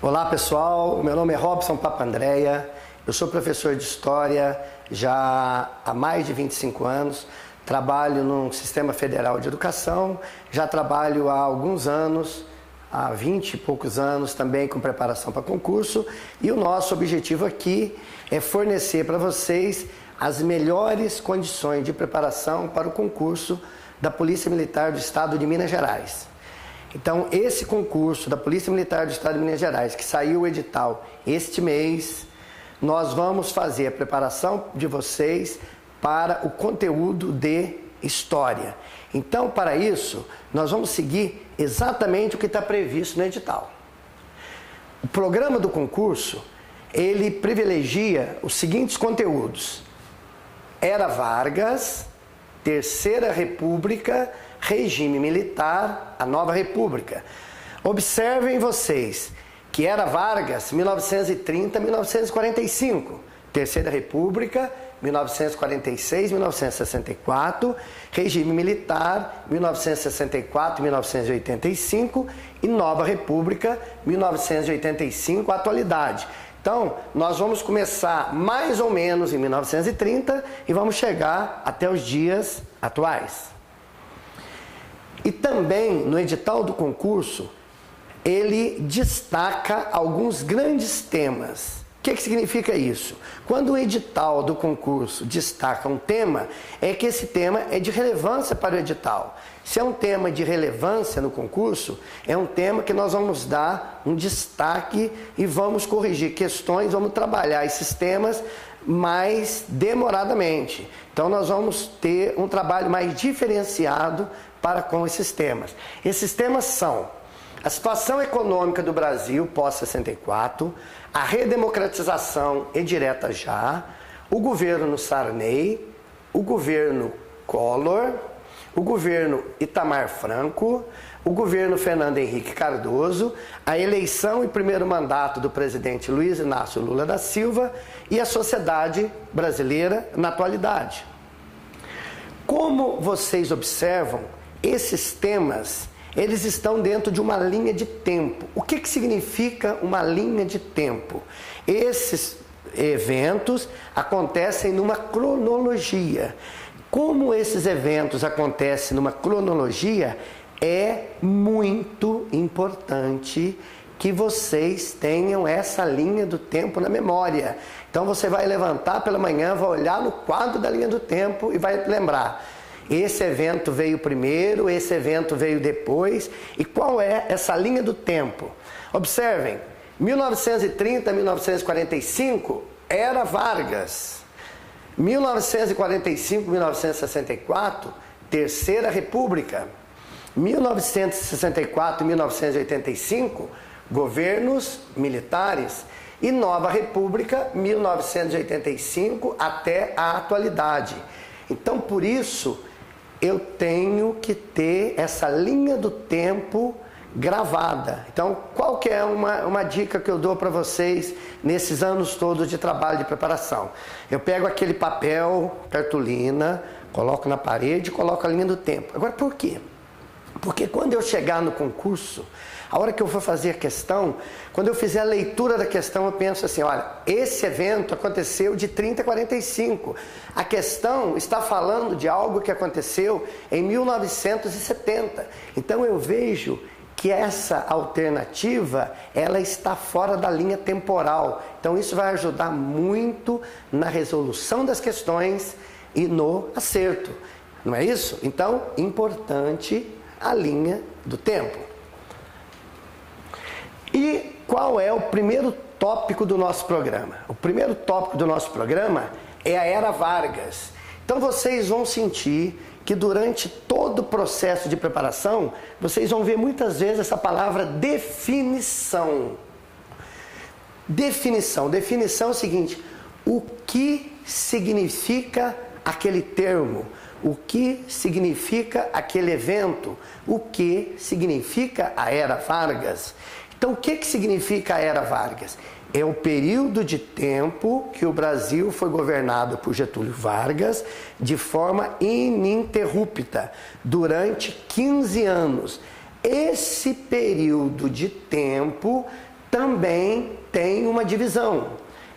Olá pessoal, meu nome é Robson Papandréia, eu sou professor de História já há mais de 25 anos, trabalho no Sistema Federal de Educação, já trabalho há alguns anos, há 20 e poucos anos também com preparação para concurso, e o nosso objetivo aqui é fornecer para vocês as melhores condições de preparação para o concurso da Polícia Militar do Estado de Minas Gerais. Então, esse concurso da Polícia Militar do Estado de Minas Gerais, que saiu o edital este mês, nós vamos fazer a preparação de vocês para o conteúdo de História. Então, para isso, nós vamos seguir exatamente o que está previsto no edital. O programa do concurso, ele privilegia os seguintes conteúdos: Era Vargas, Terceira República, Regime Militar, a Nova República. Observem vocês que Era Vargas, 1930 a 1945, Terceira República, 1946 a 1964, Regime Militar, 1964 a 1985 e Nova República, 1985 à atualidade. Então, nós vamos começar mais ou menos em 1930 e vamos chegar até os dias atuais. E também, no edital do concurso, ele destaca alguns grandes temas. O que significa isso? Quando o edital do concurso destaca um tema, é que esse tema é de relevância para o edital. Se é um tema de relevância no concurso, é um tema que nós vamos dar um destaque e vamos corrigir questões, vamos trabalhar esses temas mais demoradamente. Então nós vamos ter um trabalho mais diferenciado para com esses temas. Esses temas são a situação econômica do Brasil pós-64, a redemocratização e direta já, o governo Sarney, o governo Collor, o governo Itamar Franco, o governo Fernando Henrique Cardoso, a eleição e primeiro mandato do presidente Luiz Inácio Lula da Silva e a sociedade brasileira na atualidade. Como vocês observam, esses temas, eles estão dentro de uma linha de tempo. O que significa uma linha de tempo? Esses eventos acontecem numa cronologia. Como esses eventos acontecem numa cronologia, é muito importante que vocês tenham essa linha do tempo na memória. Então você vai levantar pela manhã, vai olhar no quadro da linha do tempo e vai lembrar: esse evento veio primeiro, esse evento veio depois. E qual é essa linha do tempo? Observem, 1930 a 1945, Era Vargas. 1945 a 1964, Terceira República. 1964 a 1985, governos militares. E Nova República, 1985 até a atualidade. Então, por isso, eu tenho que ter essa linha do tempo gravada. Então, qual que é uma dica que eu dou para vocês nesses anos todos de trabalho de preparação? Eu pego aquele papel, cartolina, coloco na parede e coloco a linha do tempo. Agora, por quê? Porque quando eu chegar no concurso, a hora que eu for fazer a questão, quando eu fizer a leitura da questão, eu penso assim: olha, esse evento aconteceu de 30 a 45. A questão está falando de algo que aconteceu em 1970. Então eu vejo que essa alternativa, ela está fora da linha temporal. Então isso vai ajudar muito na resolução das questões e no acerto. Não é isso? Então, importante a linha do tempo. E qual é o primeiro tópico do nosso programa? O primeiro tópico do nosso programa é a Era Vargas. Então vocês vão sentir que durante todo o processo de preparação, vocês vão ver muitas vezes essa palavra definição. Definição. Definição é o seguinte: o que significa aquele termo? O que significa aquele evento? O que significa a Era Vargas? Então, o que significa a Era Vargas? é o período de tempo que o Brasil foi governado por Getúlio Vargas de forma ininterrupta, durante 15 anos. Esse período de tempo também tem uma divisão.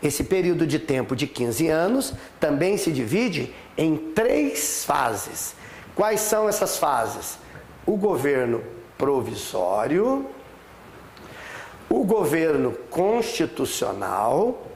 Esse período de tempo de 15 anos também se divide em 3 fases. Quais são essas fases? O governo provisório, o governo constitucional,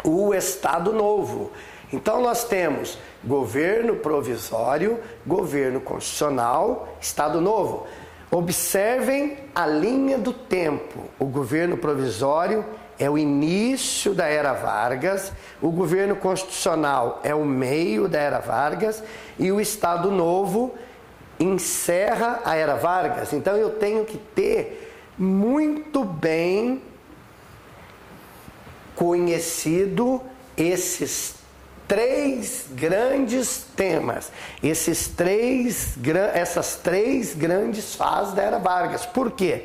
o Estado Novo. Então nós temos governo provisório, governo constitucional, Estado Novo. Observem a linha do tempo. O governo provisório é o início da Era Vargas, o governo constitucional é o meio da Era Vargas e o Estado Novo encerra a Era Vargas. Então eu tenho que ter muito bem conhecido esses 3 grandes temas, essas 3 grandes fases da Era Vargas. Por quê?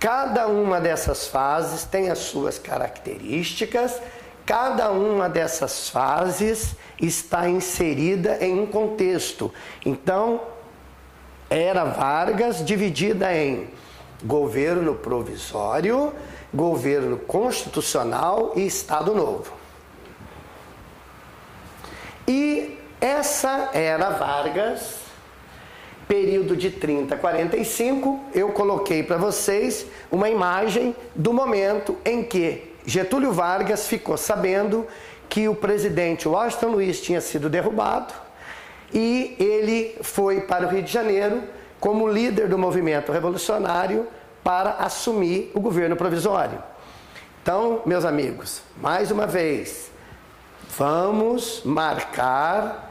Cada uma dessas fases tem as suas características, cada uma dessas fases está inserida em um contexto. Então, Era Vargas dividida em governo provisório, governo constitucional e Estado Novo. E essa Era Vargas, período de 30 a 45, eu coloquei para vocês uma imagem do momento em que Getúlio Vargas ficou sabendo que o presidente Washington Luiz tinha sido derrubado e ele foi para o Rio de Janeiro como líder do movimento revolucionário para assumir o governo provisório. Então, meus amigos, mais uma vez, vamos marcar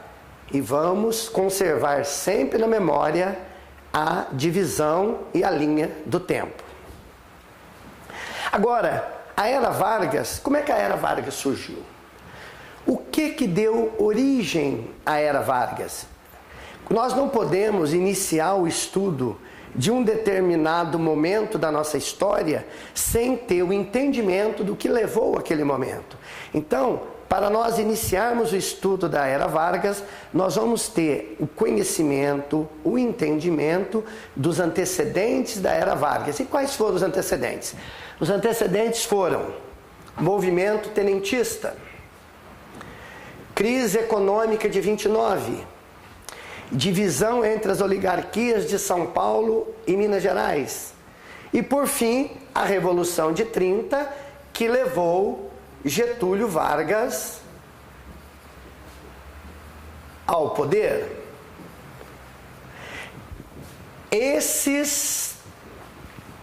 e vamos conservar sempre na memória a divisão e a linha do tempo. Agora, a Era Vargas, como é que a Era Vargas surgiu? O que deu origem à Era Vargas? Nós não podemos iniciar o estudo de um determinado momento da nossa história sem ter o entendimento do que levou aquele momento. Então, para nós iniciarmos o estudo da Era Vargas, nós vamos ter o conhecimento, o entendimento dos antecedentes da Era Vargas. E quais foram os antecedentes? Os antecedentes foram movimento tenentista, crise econômica de 29, divisão entre as oligarquias de São Paulo e Minas Gerais. E, por fim, a Revolução de 30, que levou Getúlio Vargas ao poder. Esses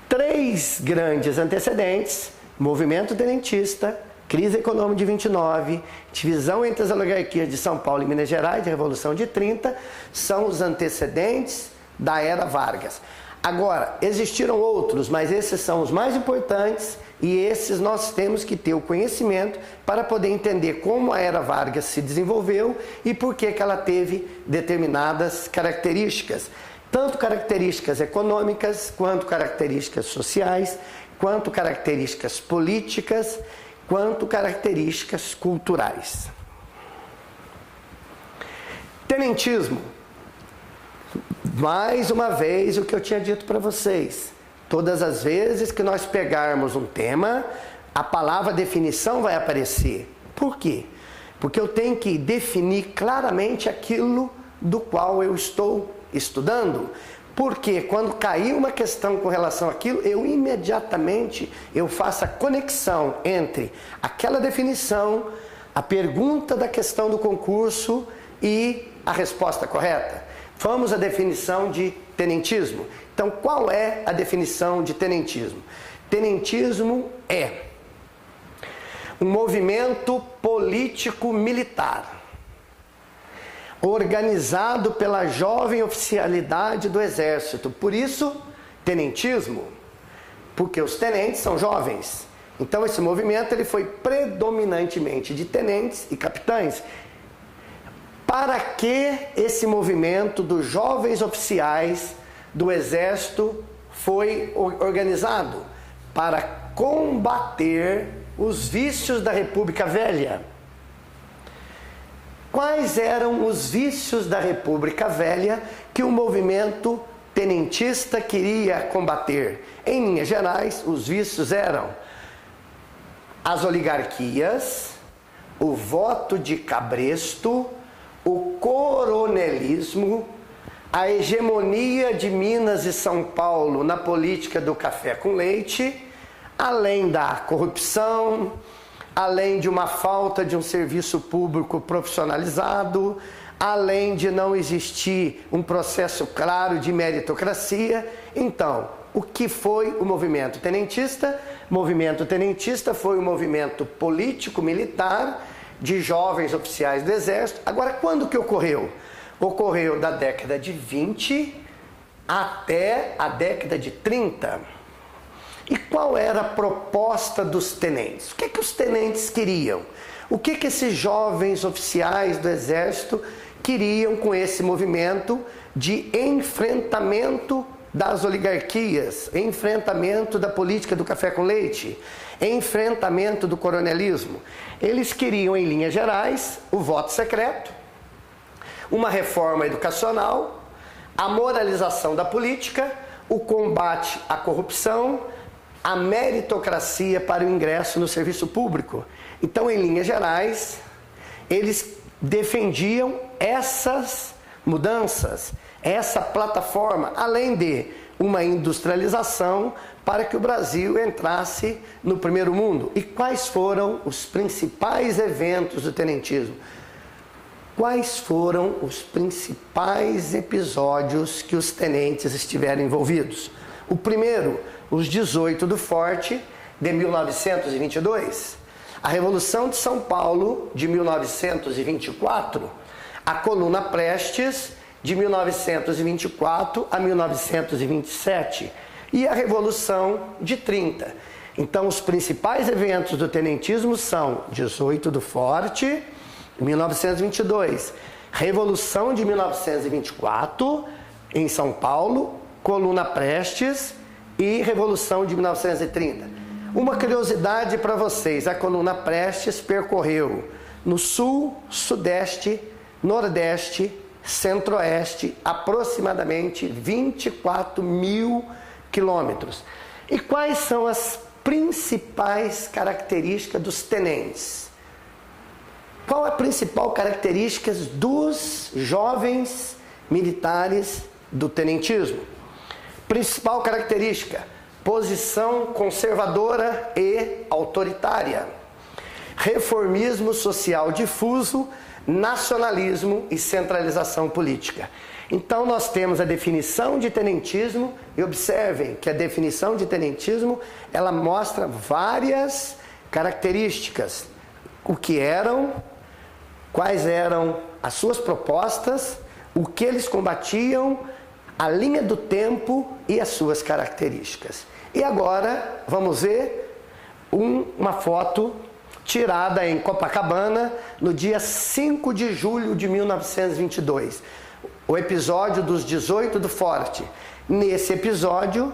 3 grandes antecedentes, movimento tenentista, crise econômica de 29, divisão entre as oligarquias de São Paulo e Minas Gerais, Revolução de 30, são os antecedentes da Era Vargas. Agora, existiram outros, mas esses são os mais importantes e esses nós temos que ter o conhecimento para poder entender como a Era Vargas se desenvolveu e por que ela teve determinadas características, tanto características econômicas, quanto características sociais, quanto características políticas, quanto características culturais. Tenentismo. Mais uma vez o que eu tinha dito para vocês. Todas as vezes que nós pegarmos um tema, a palavra definição vai aparecer. Por quê? Porque eu tenho que definir claramente aquilo do qual eu estou estudando. Porque quando cair uma questão com relação àquilo, eu imediatamente faço a conexão entre aquela definição, a pergunta da questão do concurso e a resposta correta. Vamos à definição de tenentismo. Então, qual é a definição de tenentismo? Tenentismo é um movimento político-militar organizado pela jovem oficialidade do Exército. Por isso, tenentismo, porque os tenentes são jovens. Então, esse movimento ele foi predominantemente de tenentes e capitães. Para que esse movimento dos jovens oficiais do Exército foi organizado? Para combater os vícios da República Velha. Quais eram os vícios da República Velha que o movimento tenentista queria combater? Em linhas gerais, os vícios eram as oligarquias, o voto de cabresto, o coronelismo, a hegemonia de Minas e São Paulo na política do café com leite, além da corrupção, além de uma falta de um serviço público profissionalizado, além de não existir um processo claro de meritocracia. Então, o que foi o movimento tenentista? O movimento tenentista foi um movimento político-militar de jovens oficiais do Exército. Agora, quando que ocorreu? Ocorreu da década de 20 até a década de 30. E qual era a proposta dos tenentes? O que os tenentes queriam? O que esses jovens oficiais do Exército queriam com esse movimento de enfrentamento das oligarquias, enfrentamento da política do café com leite, enfrentamento do coronelismo? Eles queriam, em linhas gerais, o voto secreto, uma reforma educacional, a moralização da política, o combate à corrupção, a meritocracia para o ingresso no serviço público. Então, em linhas gerais, eles defendiam essas mudanças, essa plataforma, além de uma industrialização para que o Brasil entrasse no primeiro mundo. E quais foram os principais eventos do tenentismo? Quais foram os principais episódios que os tenentes estiveram envolvidos? O primeiro, os 18 do Forte, de 1922, a Revolução de São Paulo, de 1924, a Coluna Prestes, de 1924 a 1927, e a Revolução de 30. Então, os principais eventos do tenentismo são 18 do Forte, 1922, Revolução de 1924, em São Paulo, Coluna Prestes e Revolução de 1930. Uma curiosidade para vocês, a Coluna Prestes percorreu no Sul, Sudeste, Nordeste, Centro-Oeste, aproximadamente 24 mil quilômetros. E quais são as principais características dos tenentes? Qual é a principal característica dos jovens militares do tenentismo? Principal característica: posição conservadora e autoritária, reformismo social difuso, nacionalismo e centralização política. Então nós temos a definição de tenentismo, e observem que a definição de tenentismo, ela mostra várias características: o que eram, quais eram as suas propostas, o que eles combatiam, a linha do tempo e as suas características. E agora vamos ver uma foto tirada em Copacabana no dia 5 de julho de 1922. O episódio dos 18 do Forte. Nesse episódio,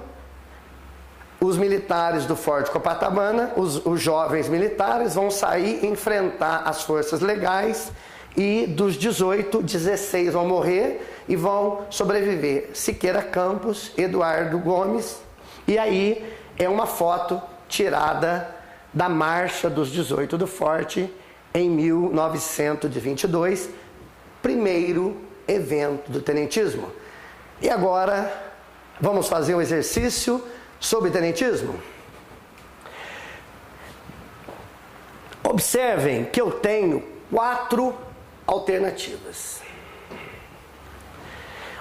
os militares do Forte Copacabana, os jovens militares, vão sair enfrentar as forças legais, e dos 18, 16 vão morrer e vão sobreviver Siqueira Campos, Eduardo Gomes. E aí é uma foto tirada da Marcha dos 18 do Forte em 1922, primeiro evento do tenentismo. E agora vamos fazer um exercício sobre tenentismo. Observem que eu tenho 4 alternativas.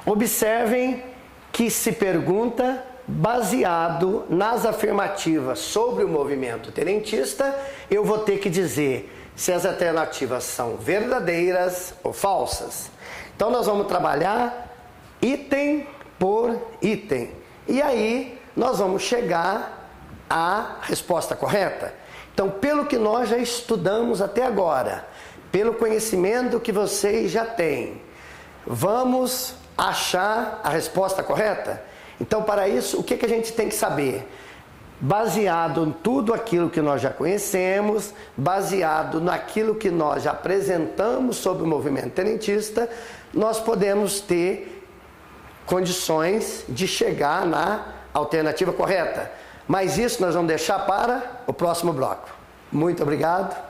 Observem que se pergunta baseado nas afirmativas sobre o movimento tenentista, eu vou ter que dizer se as alternativas são verdadeiras ou falsas. Então nós vamos trabalhar item por item. E aí nós vamos chegar à resposta correta. Então, pelo que nós já estudamos até agora, pelo conhecimento que vocês já têm, vamos achar a resposta correta? Então, para isso, o que a gente tem que saber? baseado em tudo aquilo que nós já conhecemos, baseado naquilo que nós já apresentamos sobre o movimento tenentista, nós podemos ter condições de chegar na alternativa correta. Mas isso nós vamos deixar para o próximo bloco. Muito obrigado.